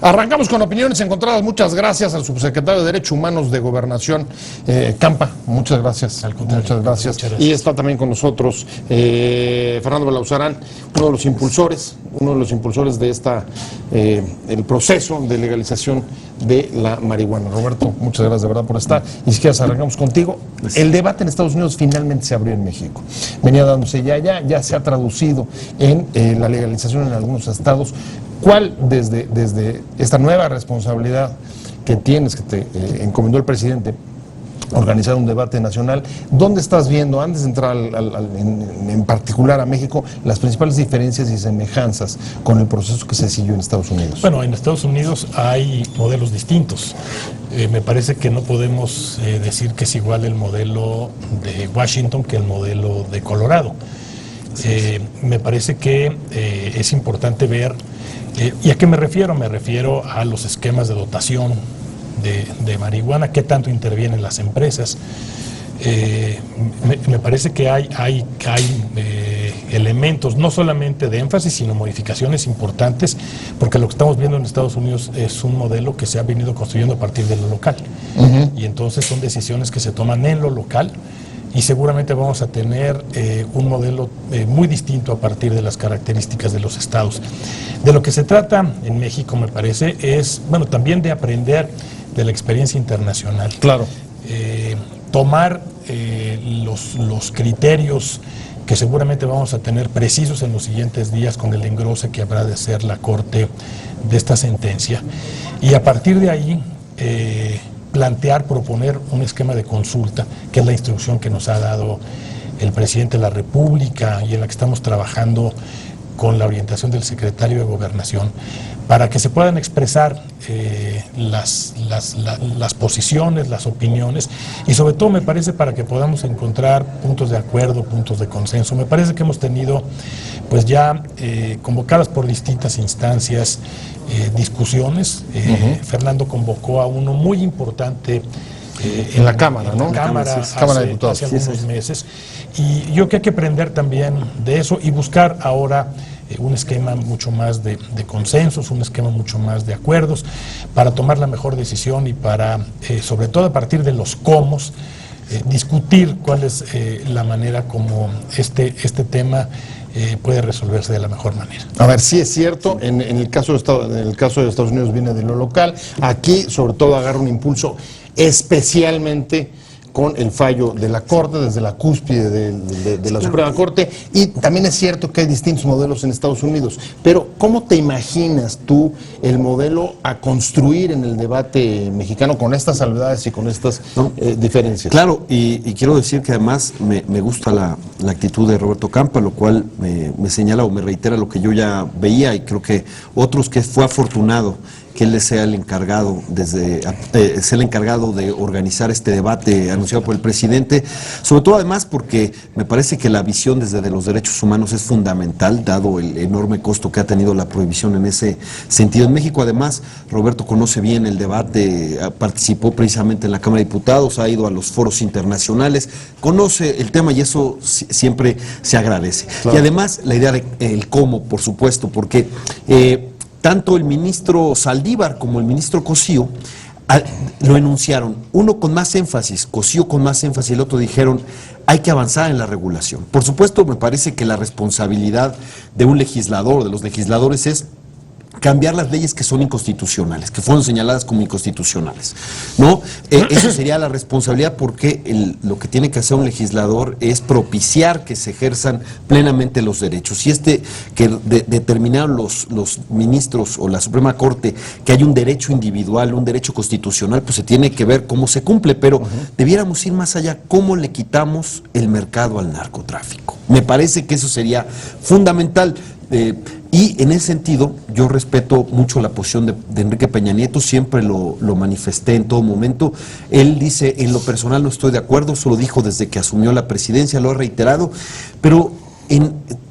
Arrancamos con opiniones encontradas. Muchas gracias al subsecretario de Derechos Humanos de Gobernación, Campa. Muchas gracias. Muchas gracias. Y está también con nosotros Fernando Belauzarán, uno de los impulsores de el proceso de legalización de la marihuana. Roberto, muchas gracias de verdad por estar. Y si quieres, arrancamos contigo. El debate en Estados Unidos finalmente se abrió en México. Venía dándose ya se ha traducido en la legalización en algunos estados. ¿Cuál, desde esta nueva responsabilidad que tienes, que te encomendó el presidente, organizar un debate nacional, dónde estás viendo, antes de entrar en particular a México, las principales diferencias y semejanzas con el proceso que se siguió en Estados Unidos? Bueno, en Estados Unidos hay modelos distintos. Me parece que no podemos decir que es igual el modelo de Washington que el modelo de Colorado. Me parece que es importante ver. ¿Y a qué me refiero? Me refiero a los esquemas de dotación de marihuana, qué tanto intervienen las empresas. Me parece que hay elementos no solamente de énfasis, sino modificaciones importantes, porque lo que estamos viendo en Estados Unidos es un modelo que se ha venido construyendo a partir de lo local. Y entonces son decisiones que se toman en lo local, y seguramente vamos a tener un modelo muy distinto a partir de las características de los estados. De lo que se trata en México, me parece, es, bueno, también de aprender de la experiencia internacional. Claro. Tomar los criterios que seguramente vamos a tener precisos en los siguientes días con el engrose que habrá de hacer la Corte de esta sentencia. Y a partir de ahí, proponer un esquema de consulta, que es la instrucción que nos ha dado el presidente de la República y en la que estamos trabajando con la orientación del secretario de Gobernación, para que se puedan expresar las posiciones, las opiniones, y sobre todo me parece para que podamos encontrar puntos de acuerdo, puntos de consenso. Me parece que hemos tenido pues ya convocadas por distintas instancias discusiones. Fernando convocó a uno muy importante en la Cámara, ¿no? En la Cámara, de Diputados. Hace algunos meses. Y yo creo que hay que aprender también de eso y buscar ahora un esquema mucho más de consensos, un esquema mucho más de acuerdos, para tomar la mejor decisión y para, sobre todo a partir de los cómo, discutir cuál es la manera como este tema puede resolverse de la mejor manera. A ver, sí es cierto, en el caso de Estados Unidos viene de lo local, aquí sobre todo agarra un impulso especialmente con el fallo de la Corte, desde la cúspide de la Suprema Corte, y también es cierto que hay distintos modelos en Estados Unidos, pero ¿cómo te imaginas tú el modelo a construir en el debate mexicano con estas salvedades y con estas diferencias? Claro, y quiero decir que además me gusta la actitud de Roberto Campa, lo cual me señala o me reitera lo que yo ya veía, y creo que otros, que fue afortunado que él sea el encargado de organizar este debate anunciado por el presidente, sobre todo además porque me parece que la visión desde los derechos humanos es fundamental, dado el enorme costo que ha tenido la prohibición en ese sentido. En México, además, Roberto conoce bien el debate, participó precisamente en la Cámara de Diputados, ha ido a los foros internacionales, conoce el tema y eso siempre se agradece. Claro. Y además la idea del cómo, por supuesto, porque tanto el ministro Saldívar como el ministro Cosío lo enunciaron, uno con más énfasis, Cosío con más énfasis, el otro dijeron, hay que avanzar en la regulación. Por supuesto, me parece que la responsabilidad de un legislador, de los legisladores, es cambiar las leyes que son inconstitucionales, que fueron señaladas como inconstitucionales, ¿no? Eso sería la responsabilidad, porque lo que tiene que hacer un legislador es propiciar que se ejerzan plenamente los derechos. Y que determinaron los ministros o la Suprema Corte que hay un derecho individual, un derecho constitucional, pues se tiene que ver cómo se cumple, pero debiéramos ir más allá, cómo le quitamos el mercado al narcotráfico. Me parece que eso sería fundamental. Y en ese sentido, yo respeto mucho la posición de Enrique Peña Nieto, siempre lo manifesté en todo momento. Él dice, en lo personal no estoy de acuerdo, eso lo dijo desde que asumió la presidencia, lo ha reiterado, pero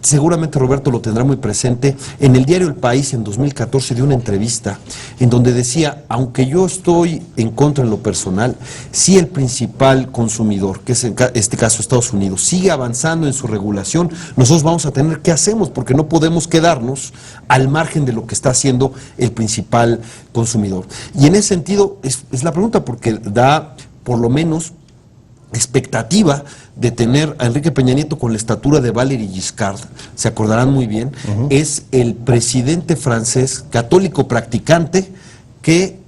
seguramente Roberto lo tendrá muy presente, en el diario El País en 2014 dio una entrevista en donde decía, aunque yo estoy en contra en lo personal, si el principal consumidor, que es en este caso Estados Unidos, sigue avanzando en su regulación, nosotros vamos a tener que hacemos, porque no podemos quedarnos al margen de lo que está haciendo el principal consumidor. Y en ese sentido es la pregunta, porque da por lo menos expectativa de tener a Enrique Peña Nieto con la estatura de Valéry Giscard, se acordarán muy bien, es el presidente francés católico practicante que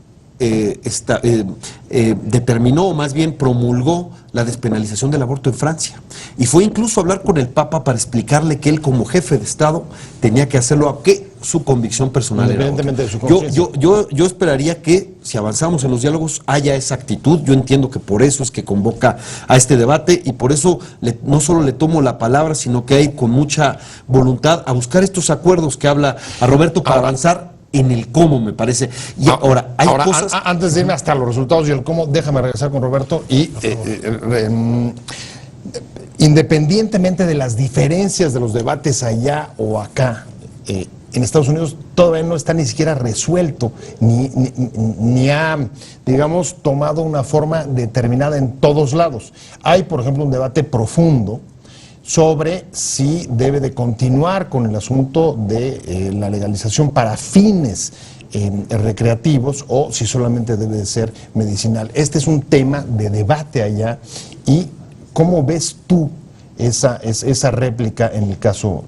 determinó, o más bien promulgó, la despenalización del aborto en Francia. Y fue incluso a hablar con el Papa para explicarle que él, como jefe de Estado, tenía que hacerlo, aunque su convicción personal era Independientemente otra. de su conciencia. Yo esperaría que, si avanzamos en los diálogos, haya esa actitud. Yo entiendo que por eso es que convoca a este debate, y por eso no solo le tomo la palabra, sino que hay con mucha voluntad a buscar estos acuerdos que habla a Roberto para avanzar en el cómo, me parece. Y ahora, hay cosas... Antes de irme hasta los resultados y el cómo, déjame regresar con Roberto y independientemente de las diferencias de los debates allá o acá, en Estados Unidos todavía no está ni siquiera resuelto, ni ha, digamos, tomado una forma determinada en todos lados. Hay, por ejemplo, un debate profundo sobre si debe de continuar con el asunto de la legalización para fines recreativos o si solamente debe de ser medicinal. Este es un tema de debate allá. ¿Y cómo ves tú esa réplica en el caso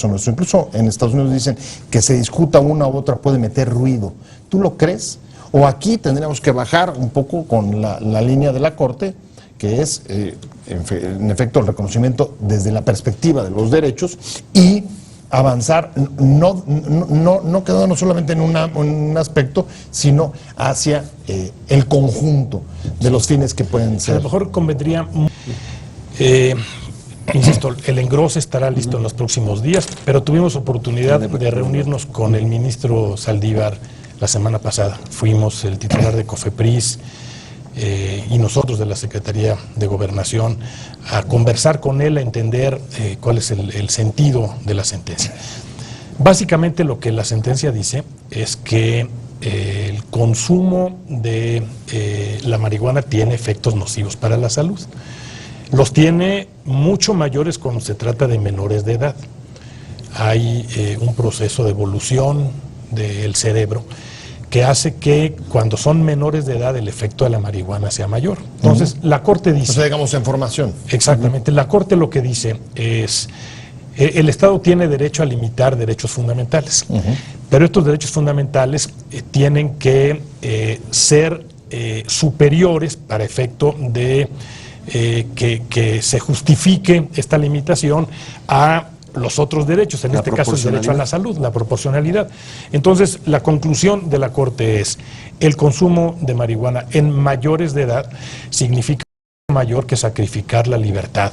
nuestro? Incluso en Estados Unidos dicen que se discuta una u otra puede meter ruido. ¿Tú lo crees? ¿O aquí tendríamos que bajar un poco con la línea de la Corte, que es, en efecto, el reconocimiento desde la perspectiva de los derechos, y avanzar, no quedándonos solamente en un aspecto, sino hacia el conjunto de los fines que pueden ser? A lo mejor convendría, insisto, el engrose estará listo en los próximos días, pero tuvimos oportunidad de reunirnos con el ministro Saldívar la semana pasada. Fuimos el titular de COFEPRIS y nosotros de la Secretaría de Gobernación a conversar con él, a entender cuál es el sentido de la sentencia. Básicamente lo que la sentencia dice es que el consumo de la marihuana tiene efectos nocivos para la salud. Los tiene mucho mayores cuando se trata de menores de edad. Hay un proceso de evolución del cerebro que hace que cuando son menores de edad el efecto de la marihuana sea mayor. Entonces, la Corte dice... O sea, digamos, en formación. Exactamente. La Corte lo que dice es, el Estado tiene derecho a limitar derechos fundamentales, pero estos derechos fundamentales tienen que ser superiores para efecto de que se justifique esta limitación a los otros derechos, en este caso el derecho a la salud, la proporcionalidad. Entonces, la conclusión de la Corte es, el consumo de marihuana en mayores de edad significa mayor que sacrificar la libertad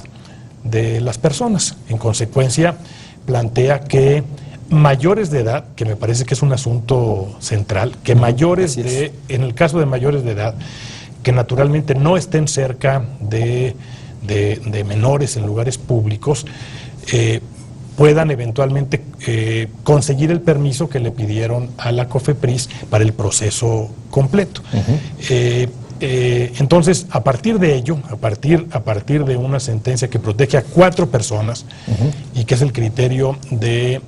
de las personas. En consecuencia, plantea que mayores de edad, que me parece que es un asunto central, que mayores en el caso de mayores de edad, que naturalmente no estén cerca de menores en lugares públicos, puedan eventualmente conseguir el permiso que le pidieron a la COFEPRIS para el proceso completo. Entonces, a partir de ello, a partir de una sentencia que protege a 4 personas y que es el criterio de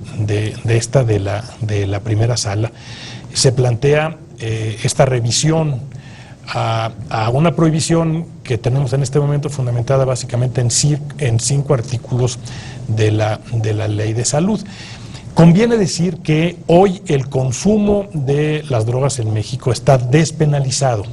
la primera sala, se plantea esta revisión a una prohibición que tenemos en este momento fundamentada básicamente en 5 artículos de la Ley de Salud. Conviene decir que hoy el consumo de las drogas en México está despenalizado.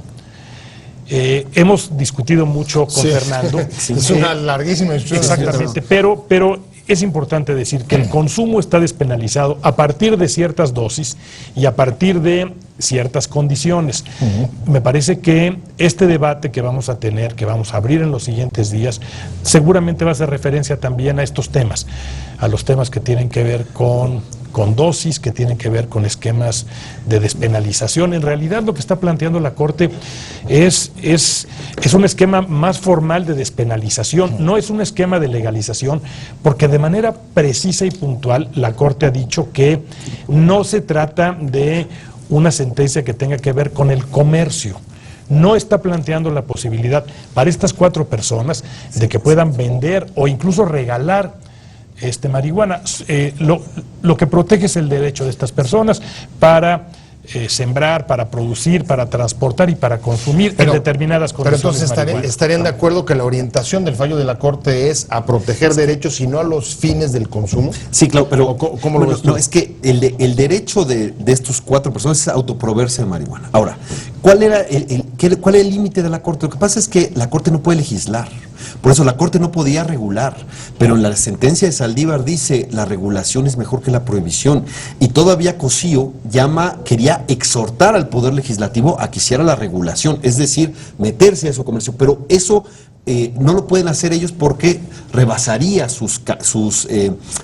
Hemos discutido mucho con Fernando. Es una larguísima discusión. Exactamente, pero es importante decir que el consumo está despenalizado a partir de ciertas dosis y a partir de ciertas condiciones. Me parece que este debate que vamos a tener, que vamos a abrir en los siguientes días, seguramente va a hacer referencia también a estos temas, a los temas que tienen que ver con con dosis, que tienen que ver con esquemas de despenalización. En realidad lo que está planteando la Corte es un esquema más formal de despenalización, no es un esquema de legalización, porque de manera precisa y puntual la Corte ha dicho que no se trata de una sentencia que tenga que ver con el comercio. No está planteando la posibilidad para estas 4 personas de que puedan vender o incluso regalar marihuana. Lo que protege es el derecho de estas personas para sembrar, para producir, para transportar y para consumir en determinadas condiciones. Pero entonces estarían de acuerdo que la orientación del fallo de la Corte es a proteger derechos y no a los fines del consumo. Sí, claro, pero ¿cómo lo ves tú? No, es que el derecho de estos 4 personas es autoproveerse de marihuana. Ahora, ¿cuál es el límite de la Corte? Lo que pasa es que la Corte no puede legislar. Por eso la Corte no podía regular, pero en la sentencia de Saldívar dice la regulación es mejor que la prohibición, y todavía Cosío quería exhortar al Poder Legislativo a que hiciera la regulación, es decir, meterse a ese comercio, pero eso no lo pueden hacer ellos porque rebasaría sus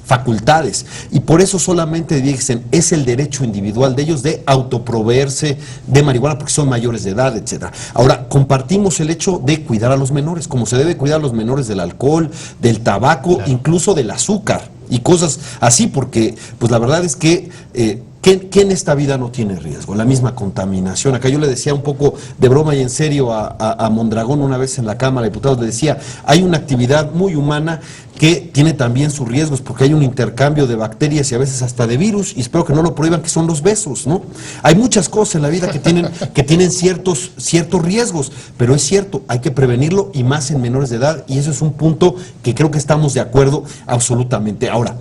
facultades, y por eso solamente dicen es el derecho individual de ellos de autoproveerse de marihuana porque son mayores de edad, etcétera. Ahora, compartimos el hecho de cuidar a los menores, como se debe cuidar a los menores del alcohol, del tabaco, claro, incluso del azúcar y cosas así, porque pues la verdad es que ¿qué en esta vida no tiene riesgo? La misma contaminación. Acá yo le decía un poco de broma y en serio a Mondragón una vez en la Cámara de Diputados, le decía, hay una actividad muy humana que tiene también sus riesgos, porque hay un intercambio de bacterias y a veces hasta de virus, y espero que no lo prohíban, que son los besos, ¿no? Hay muchas cosas en la vida que tienen ciertos riesgos, pero es cierto, hay que prevenirlo, y más en menores de edad, y eso es un punto que creo que estamos de acuerdo absolutamente. Ahora,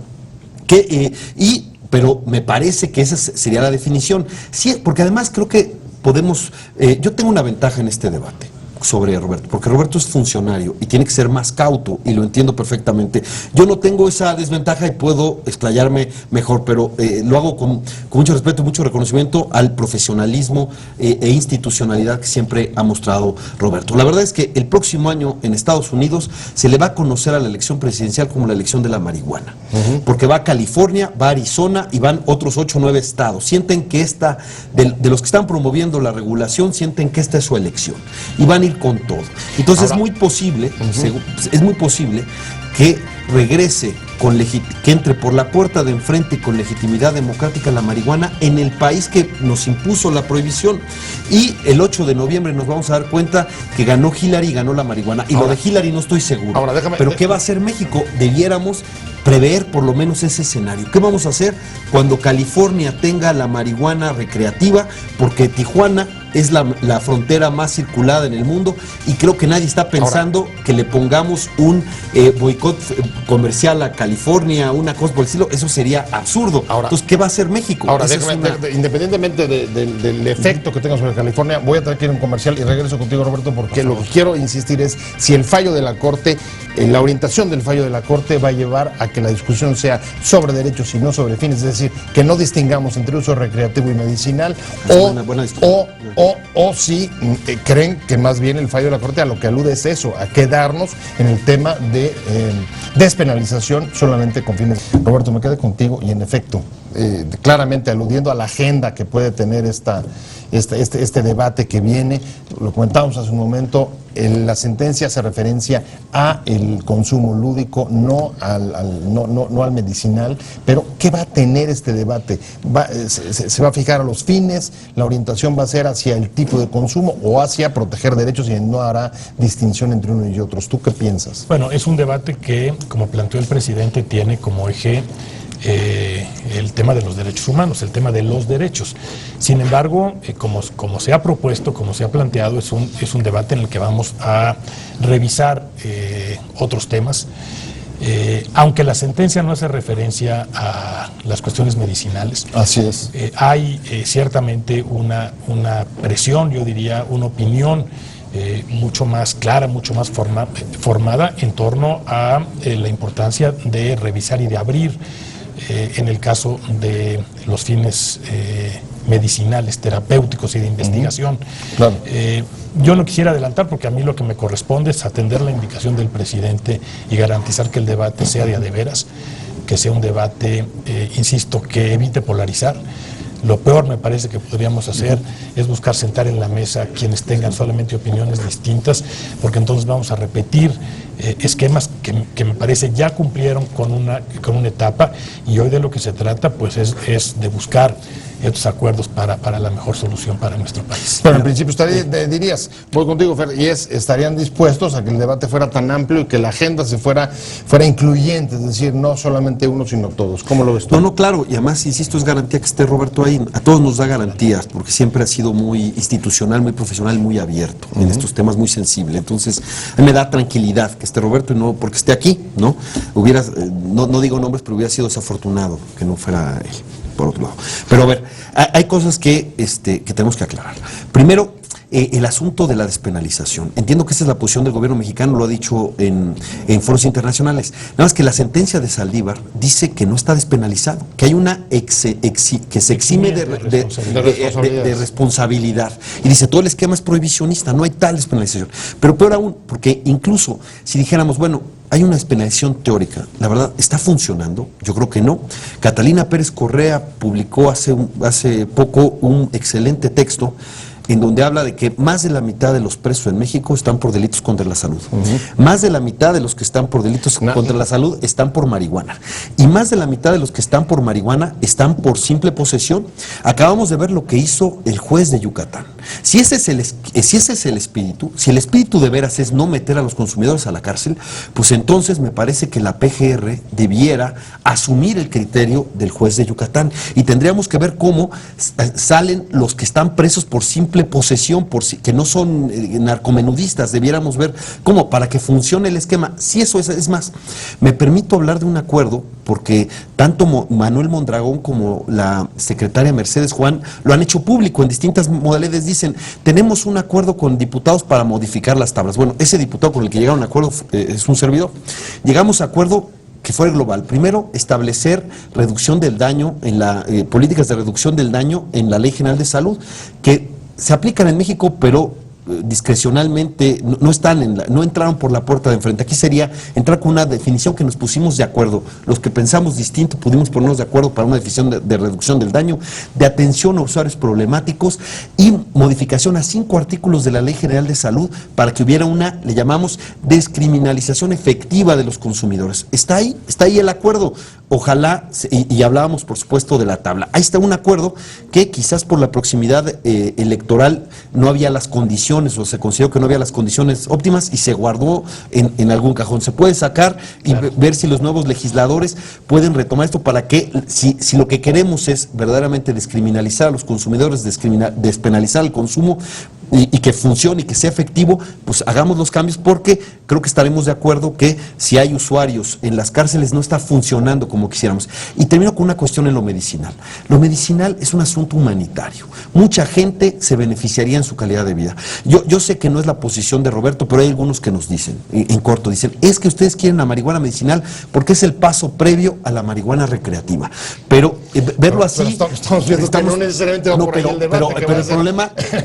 pero me parece que esa sería la definición. Sí, porque además creo que podemos... yo tengo una ventaja en este debate sobre Roberto, porque Roberto es funcionario y tiene que ser más cauto, y lo entiendo perfectamente. Yo no tengo esa desventaja y puedo explayarme mejor, pero lo hago con mucho respeto y mucho reconocimiento al profesionalismo e institucionalidad que siempre ha mostrado Roberto. La verdad es que el próximo año en Estados Unidos se le va a conocer a la elección presidencial como la elección de la marihuana, porque va a California, va a Arizona y van otros 8 o 9 estados. Sienten que de los que están promoviendo la regulación, sienten que esta es su elección y van a ir con todo. Entonces ahora, es muy posible que regrese que entre por la puerta de enfrente con legitimidad democrática la marihuana en el país que nos impuso la prohibición, y el 8 de noviembre nos vamos a dar cuenta que ganó Hillary y ganó la marihuana, y ahora, lo de Hillary no estoy seguro. Pero ¿qué va a hacer México? Debiéramos prever por lo menos ese escenario. ¿Qué vamos a hacer cuando California tenga la marihuana recreativa? Porque Tijuana es la frontera más circulada en el mundo, y creo que nadie está pensando que le pongamos un boicot comercial a California, una cosa por el estilo. Eso sería absurdo. Entonces, ¿qué va a hacer México? Ahora, independientemente del efecto que tenga sobre California, voy a tener que ir a un comercial y regreso contigo, Roberto, porque lo que quiero insistir es si el fallo de la Corte, la orientación del fallo de la Corte va a llevar a que la discusión sea sobre derechos y no sobre fines, es decir, que no distingamos entre uso recreativo y medicinal, o si creen que más bien el fallo de la Corte a lo que alude es eso, a quedarnos en el tema de despenalización solamente con fines. Roberto, me quedé contigo y en efecto, claramente aludiendo a la agenda que puede tener este debate que viene, lo comentábamos hace un momento, la sentencia hace referencia a el consumo lúdico, no al medicinal, pero ¿qué va a tener este debate? ¿Se va a fijar a los fines? ¿La orientación va a ser hacia el tipo de consumo o hacia proteger derechos y no hará distinción entre uno y otros? ¿Tú qué piensas? Bueno, es un debate que, como planteó el presidente, tiene como eje el tema de los derechos humanos, el tema de los derechos. Sin embargo, como se ha propuesto, como se ha planteado, es un debate en el que vamos a revisar otros temas. Aunque la sentencia no hace referencia a las cuestiones medicinales. Así es. Hay ciertamente una presión, yo diría, una opinión mucho más clara, mucho más formada en torno a la importancia de revisar y de abrir en el caso de los fines medicinales, terapéuticos y de investigación. Claro. Yo no quisiera adelantar, porque a mí lo que me corresponde es atender la indicación del presidente y garantizar que el debate sea de a de veras, que sea un debate, insisto, que evite polarizar. Lo peor me parece que podríamos hacer es buscar sentar en la mesa quienes tengan solamente opiniones distintas, porque entonces vamos a repetir esquemas que me parece ya cumplieron con una etapa, y hoy de lo que se trata pues es de buscar estos acuerdos para la mejor solución para nuestro país. Pero en principio dirías, voy contigo, Fer, y estarían dispuestos a que el debate fuera tan amplio y que la agenda fuera incluyente, es decir, no solamente uno, sino todos. ¿Cómo lo ves tú? No, claro, y además, insisto, es garantía que esté Roberto ahí. A todos nos da garantías, porque siempre ha sido muy institucional, muy profesional, muy abierto en estos temas, muy sensible. Entonces, a mí me da tranquilidad que esté Roberto y no porque esté aquí, ¿no? No digo nombres, pero hubiera sido desafortunado que no fuera él, por otro lado. Pero a ver, hay cosas que tenemos que aclarar. Primero, el asunto de la despenalización. Entiendo que esa es la posición del gobierno mexicano, lo ha dicho en foros internacionales. Nada más que la sentencia de Saldívar dice que no está despenalizado, que hay una que se exime de responsabilidad. Y dice, todo el esquema es prohibicionista, no hay tal despenalización. Pero peor aún, porque incluso si dijéramos, bueno, hay una despenalización teórica, la verdad, ¿está funcionando? Yo creo que no. Catalina Pérez Correa publicó hace poco un excelente texto en donde habla de que más de la mitad de los presos en México están por delitos contra la salud. Más de la mitad de los que están por delitos contra la salud están por marihuana. Y más de la mitad de los que están por marihuana están por simple posesión. Acabamos de ver lo que hizo el juez de Yucatán. Si ese es el espíritu, si el espíritu de veras es no meter a los consumidores a la cárcel, pues entonces me parece que la PGR debiera asumir el criterio del juez de Yucatán. Y tendríamos que ver cómo salen los que están presos por simple posesión, que no son narcomenudistas. Debiéramos ver cómo, para que funcione el esquema. Si eso es más, me permito hablar de un acuerdo, porque tanto Manuel Mondragón como la secretaria Mercedes Juan lo han hecho público en distintas modalidades. Dicen, tenemos un acuerdo con diputados para modificar las tablas. Bueno, ese diputado con el que llegaron a acuerdo es un servidor. Llegamos a acuerdo que fue global. Primero, establecer reducción del daño políticas de reducción del daño en la Ley General de Salud, que se aplican en México, pero discrecionalmente no entraron por la puerta de enfrente. Aquí sería entrar con una definición que nos pusimos de acuerdo. Los que pensamos distinto pudimos ponernos de acuerdo para una definición de reducción del daño, de atención a usuarios problemáticos y modificación a 5 artículos de la Ley General de Salud para que hubiera le llamamos, descriminalización efectiva de los consumidores. Está ahí el acuerdo. Ojalá, y hablábamos por supuesto de la tabla. Ahí está un acuerdo que quizás por la proximidad electoral no había las condiciones, o se consideró que no había las condiciones óptimas y se guardó en algún cajón. Se puede sacar y ver si los nuevos legisladores pueden retomar esto para que, si lo que queremos es verdaderamente descriminalizar a los consumidores, despenalizar el consumo, y que funcione y que sea efectivo, pues hagamos los cambios, porque creo que estaremos de acuerdo que si hay usuarios en las cárceles no está funcionando como quisiéramos. Y termino con una cuestión en lo medicinal. Lo medicinal es un asunto humanitario. Mucha gente se beneficiaría en su calidad de vida. Yo sé que no es la posición de Roberto, pero hay algunos que nos dicen, en corto, dicen, es que ustedes quieren la marihuana medicinal porque es el paso previo a la marihuana recreativa. Pero verlo así... Pero estamos viendo que no necesariamente va por ahí el debate. Pero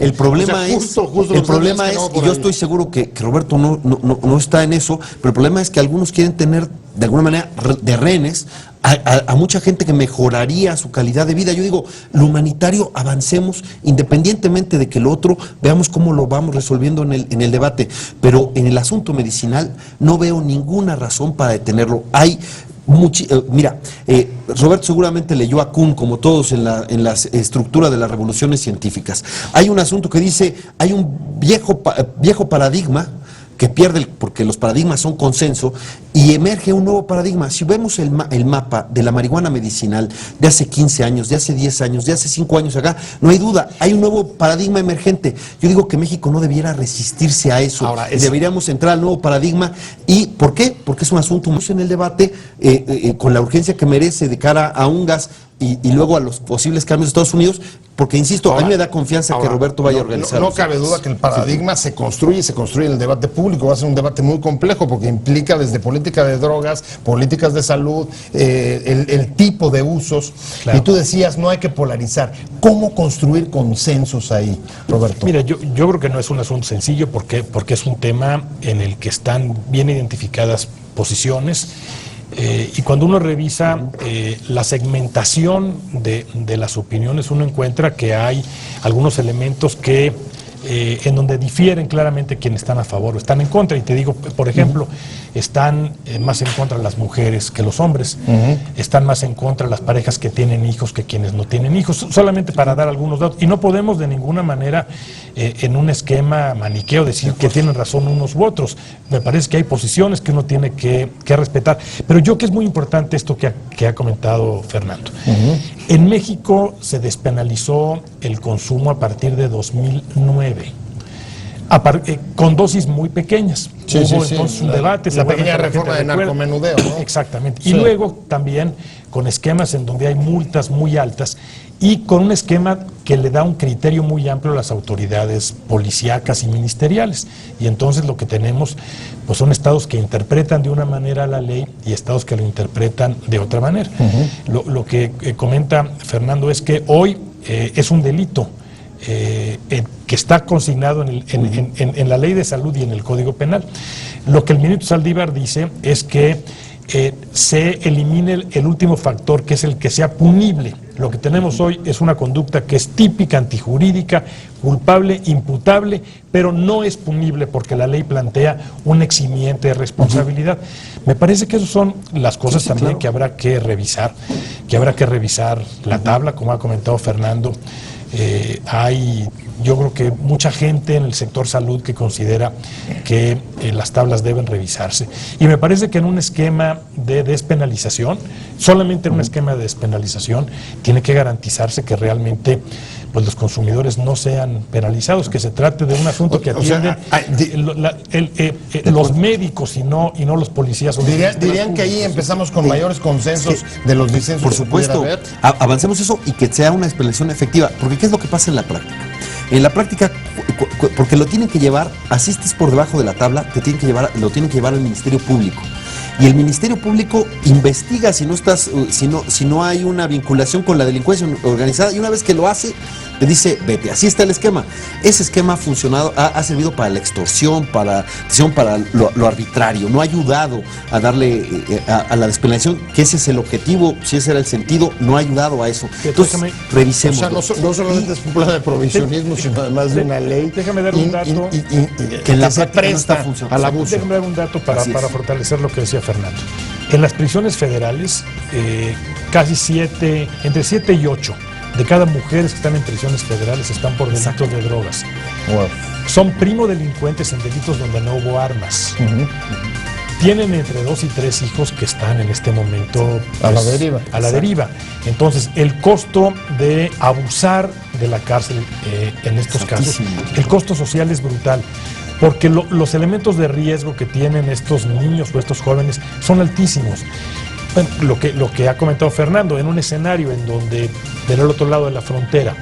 el problema es... El problema es, y yo estoy seguro que Roberto no está en eso, pero el problema es que algunos quieren tener de alguna manera de rehenes a mucha gente que mejoraría su calidad de vida. Yo digo, lo humanitario, avancemos, independientemente de que lo otro, veamos cómo lo vamos resolviendo en el debate. Pero en el asunto medicinal no veo ninguna razón para detenerlo. Hay Roberto seguramente leyó a Kuhn, como todos, en la estructura de las revoluciones científicas. Hay un asunto que dice, hay un viejo paradigma que pierde, porque los paradigmas son consenso, y emerge un nuevo paradigma. Si vemos el mapa de la marihuana medicinal de hace 15 años, de hace 10 años, de hace 5 años acá, no hay duda, hay un nuevo paradigma emergente. Yo digo que México no debiera resistirse a eso. Ahora, deberíamos entrar al nuevo paradigma. ¿Y por qué? Porque es un asunto muy en el debate, con la urgencia que merece de cara a un gas y luego a los posibles cambios de Estados Unidos, porque insisto, a mí me da confianza que Roberto vaya a organizar. No cabe duda que el paradigma se construye en el debate público. Va a ser un debate muy complejo porque implica desde política de drogas, políticas de salud, el tipo de usos. Claro. Y tú decías, no hay que polarizar. ¿Cómo construir consensos ahí, Roberto? Mira, yo creo que no es un asunto sencillo porque es un tema en el que están bien identificadas posiciones. Y cuando uno revisa la segmentación de las opiniones, uno encuentra que hay algunos elementos que en donde difieren claramente quienes están a favor o están en contra. Y te digo, por ejemplo, están más en contra las mujeres que los hombres, están más en contra las parejas que tienen hijos que quienes no tienen hijos, solamente para dar algunos datos. Y no podemos de ninguna manera en un esquema maniqueo decir que tienen razón unos u otros. Me parece que hay posiciones que uno tiene que respetar. Pero yo creo que es muy importante esto que ha comentado Fernando. En México se despenalizó el consumo a partir de 2009. Con dosis muy pequeñas. Hubo entonces un debate. La pequeña reforma de narcomenudeo, ¿no? Exactamente. Y luego también con esquemas en donde hay multas muy altas y con un esquema que le da un criterio muy amplio a las autoridades policíacas y ministeriales. Y entonces lo que tenemos pues son estados que interpretan de una manera la ley y estados que lo interpretan de otra manera. Lo que comenta Fernando es que hoy es un delito que está consignado en la Ley de Salud y en el Código Penal. Lo que el ministro Saldívar dice es que se elimine el último factor, que es el que sea punible. Lo que tenemos hoy es una conducta que es típica, antijurídica, culpable, imputable, pero no es punible porque la ley plantea un eximiente de responsabilidad. Me parece que esas son las cosas también que habrá que revisar, la tabla, como ha comentado Fernando. Yo creo que mucha gente en el sector salud que considera que las tablas deben revisarse. Y me parece que en un esquema de despenalización, solamente en un esquema de despenalización, tiene que garantizarse que realmente pues los consumidores no sean penalizados, que se trate de un asunto que atienden los médicos y no los policías. Dirían que ahí empezamos con mayores consensos de los disensos. Por supuesto, avancemos eso y que sea una despenalización efectiva, porque ¿qué es lo que pasa en la práctica? En la práctica, porque lo tienen que llevar, así estés por debajo de la tabla, lo tienen que llevar al Ministerio Público. Y el Ministerio Público investiga si no hay una vinculación con la delincuencia organizada, y una vez que lo hace, te dice, vete. Así está el esquema. Ese esquema ha funcionado, ha servido para la extorsión, para lo arbitrario, no ha ayudado a darle a la despenalización, que ese es el objetivo, si ese era el sentido, no ha ayudado a eso. Entonces, revisemos. O sea, no solamente es un plan de provisionismo, sino además de una ley. Déjame dar un dato que se presta al abuso. Déjame dar un dato para fortalecer lo que decía Fernando. En las prisiones federales, entre 7 y 8 de cada mujeres que están en prisiones federales están por delitos de drogas. Wow. Son primo delincuentes en delitos donde no hubo armas. Tienen entre 2 y 3 hijos que están en este momento a la deriva. Entonces, el costo de abusar de la cárcel en estos casos, el costo social es brutal. Porque los elementos de riesgo que tienen estos niños o estos jóvenes son altísimos. Bueno, lo que ha comentado Fernando, en un escenario en donde del otro lado de la frontera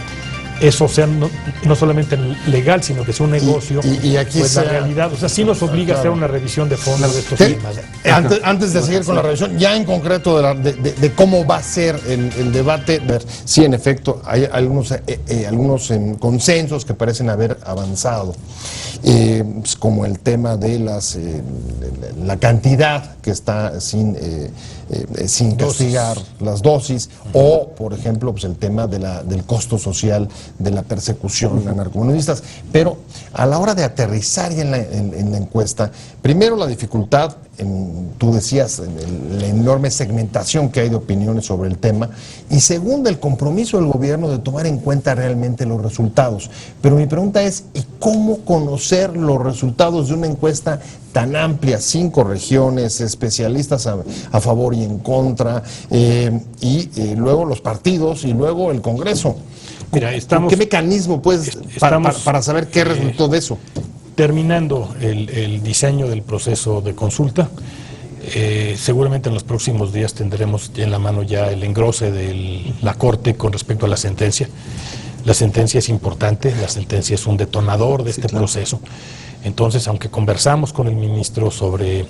eso sea no solamente legal, sino que sea un negocio, y aquí pues la realidad, o sea, sí nos obliga a hacer una revisión de fondo de estos temas. Antes de seguir con la revisión, ya en concreto de cómo va a ser el debate, ver si en efecto hay algunos consensos que parecen haber avanzado, como el tema de la cantidad que está sin castigar, las dosis, o por ejemplo pues el tema del costo social de la persecución a narcomenudistas. Pero a la hora de aterrizar ya en la encuesta, primero la dificultad, tú decías, en la enorme segmentación que hay de opiniones sobre el tema, y segundo, el compromiso del gobierno de tomar en cuenta realmente los resultados. Pero mi pregunta es, ¿y cómo conocer los resultados de una encuesta tan amplia, 5 regiones, especialistas a favor y en contra, y luego los partidos y luego el Congreso? Mira, ¿Qué mecanismo para saber qué resultó de eso? Terminando el diseño del proceso de consulta, seguramente en los próximos días tendremos en la mano ya el engrose de la Corte con respecto a la sentencia. La sentencia es importante, la sentencia es un detonador de este proceso. Entonces, aunque conversamos con el ministro sobre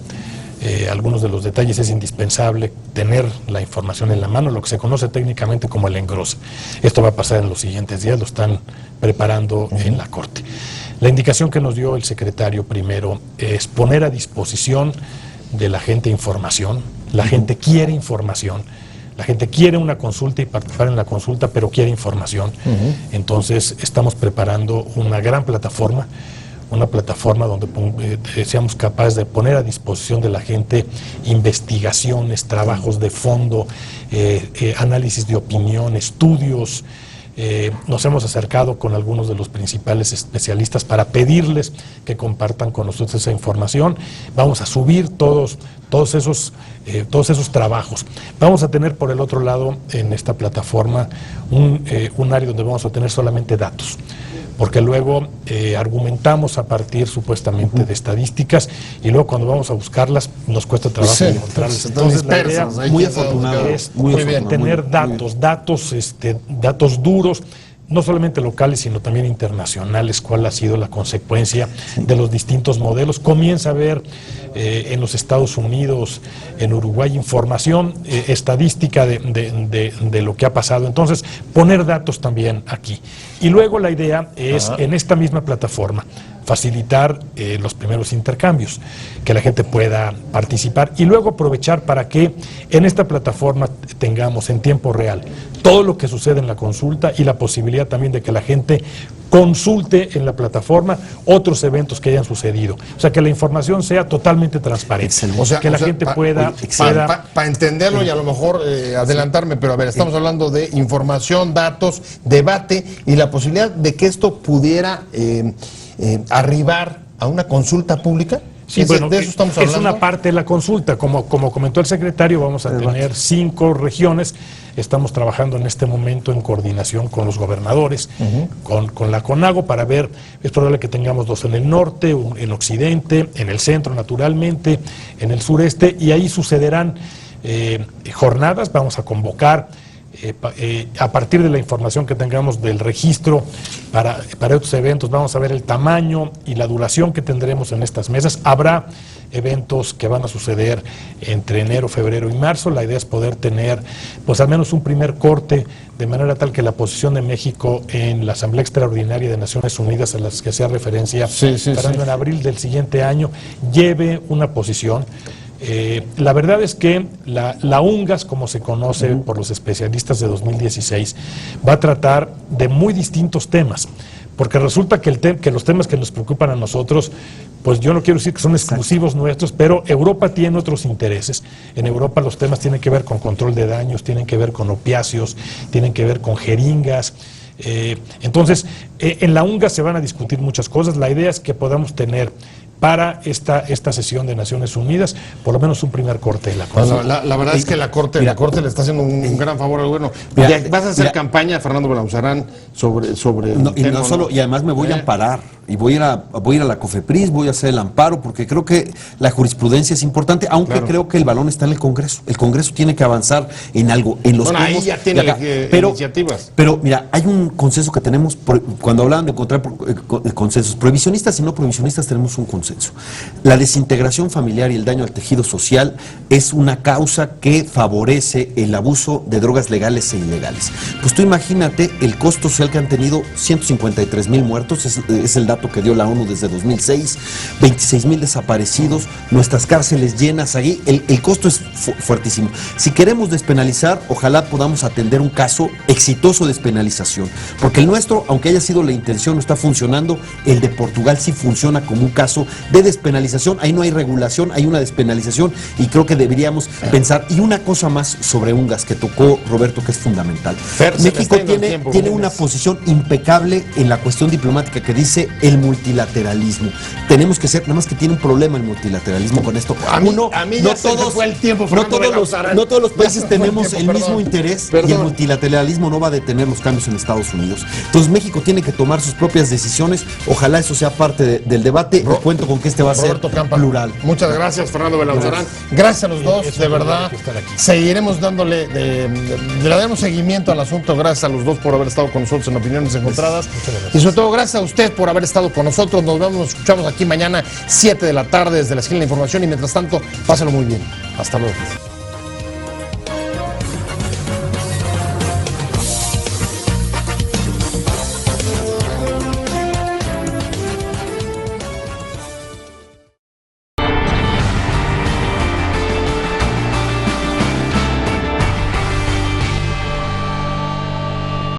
algunos de los detalles, es indispensable tener la información en la mano, lo que se conoce técnicamente como el engrose. Esto va a pasar en los siguientes días, lo están preparando en la Corte. La indicación que nos dio el secretario primero es poner a disposición de la gente información. La gente quiere información. La gente quiere una consulta y participar en la consulta, pero quiere información. Entonces, estamos preparando una gran plataforma, una plataforma donde seamos capaces de poner a disposición de la gente investigaciones, trabajos de fondo, análisis de opinión, estudios. Nos hemos acercado con algunos de los principales especialistas para pedirles que compartan con nosotros esa información. Vamos a subir todos esos trabajos. Vamos a tener por el otro lado en esta plataforma un área donde vamos a tener solamente datos, porque luego argumentamos a partir supuestamente de estadísticas y luego cuando vamos a buscarlas nos cuesta trabajo encontrarlas. Entonces la idea muy afortunado es tener datos duros, no solamente locales, sino también internacionales, cuál ha sido la consecuencia de los distintos modelos. Comienza a haber en los Estados Unidos, en Uruguay, información estadística de lo que ha pasado. Entonces, poner datos también aquí. Y luego la idea es, en esta misma plataforma, facilitar los primeros intercambios, que la gente pueda participar y luego aprovechar para que en esta plataforma tengamos en tiempo real todo lo que sucede en la consulta y la posibilidad también de que la gente consulte en la plataforma otros eventos que hayan sucedido. O sea, que la información sea totalmente transparente. O sea, que la gente pueda... Para entenderlo y a lo mejor adelantarme, pero a ver, estamos hablando de información, datos, debate y la posibilidad de que esto pudiera arribar a una consulta pública. Sí, bueno, de eso estamos hablando. Es una parte de la consulta. Como comentó el secretario, vamos a tener 5 regiones. Estamos trabajando en este momento en coordinación con los gobernadores, con la CONAGO, para ver, es probable que tengamos 2 en el norte, en el occidente, en el centro naturalmente, en el sureste, y ahí sucederán jornadas. Vamos a convocar a partir de la información que tengamos del registro para estos eventos. Vamos a ver el tamaño y la duración que tendremos en estas mesas. Habrá eventos que van a suceder entre enero, febrero y marzo. La idea es poder tener pues al menos un primer corte, de manera tal que la posición de México en la Asamblea Extraordinaria de Naciones Unidas, a las que hacía referencia en abril del siguiente año, lleve una posición. La verdad es que la UNGAS, como se conoce por los especialistas de 2016, va a tratar de muy distintos temas, porque resulta que los temas que nos preocupan a nosotros, pues yo no quiero decir que son exclusivos nuestros, pero Europa tiene otros intereses. En Europa los temas tienen que ver con control de daños, tienen que ver con opiáceos, tienen que ver con jeringas. Entonces, en la UNGAS se van a discutir muchas cosas. La idea es que podamos tener para esta sesión de Naciones Unidas, por lo menos un primer corte de la cosa. Bueno, la verdad es que la corte le está haciendo un gran favor al gobierno. ¿Vas a hacer campaña, Fernando Belauzarán, sobre no, y no solo, y además me voy a amparar, y voy a ir a la COFEPRIS, voy a hacer el amparo, porque creo que la jurisprudencia es importante, aunque creo que el balón está en el Congreso. El Congreso tiene que avanzar en algo, en los ahí ya tiene iniciativas. Pero mira, hay un consenso que tenemos, cuando hablaban de encontrar consensos, prohibicionistas y no prohibicionistas, tenemos un consenso. La desintegración familiar y el daño al tejido social es una causa que favorece el abuso de drogas legales e ilegales. Pues tú imagínate el costo social que han tenido: 153,000 muertos, es el dato que dio la ONU desde 2006, 26,000 desaparecidos, nuestras cárceles llenas ahí, el costo es fuertísimo. Si queremos despenalizar, ojalá podamos atender un caso exitoso de despenalización, porque el nuestro, aunque haya sido la intención, no está funcionando. El de Portugal sí funciona como un caso de despenalización. Ahí no hay regulación, hay una despenalización, y creo que deberíamos pensar. Y una cosa más sobre UNGAS que tocó Roberto, que es fundamental. México tiene una posición impecable en la cuestión diplomática, que dice el multilateralismo. Tenemos que ser, nada más que tiene un problema el multilateralismo con esto. No todos los países tenemos el mismo interés, y el multilateralismo no va a detener los cambios en Estados Unidos. Entonces México tiene que tomar sus propias decisiones. Ojalá eso sea parte del debate. Cuento con que este va a ser plural. Muchas gracias, Fernando Belauzarán. Gracias a los dos, de verdad. Seguiremos dándole, le daremos seguimiento al asunto. Gracias a los dos por haber estado con nosotros en Opiniones Encontradas. Y sobre todo, gracias a usted por haber estado con nosotros. Nos vemos, nos escuchamos aquí mañana, 7 de la tarde, desde la esquina de la información. Y mientras tanto, pásalo muy bien. Hasta luego.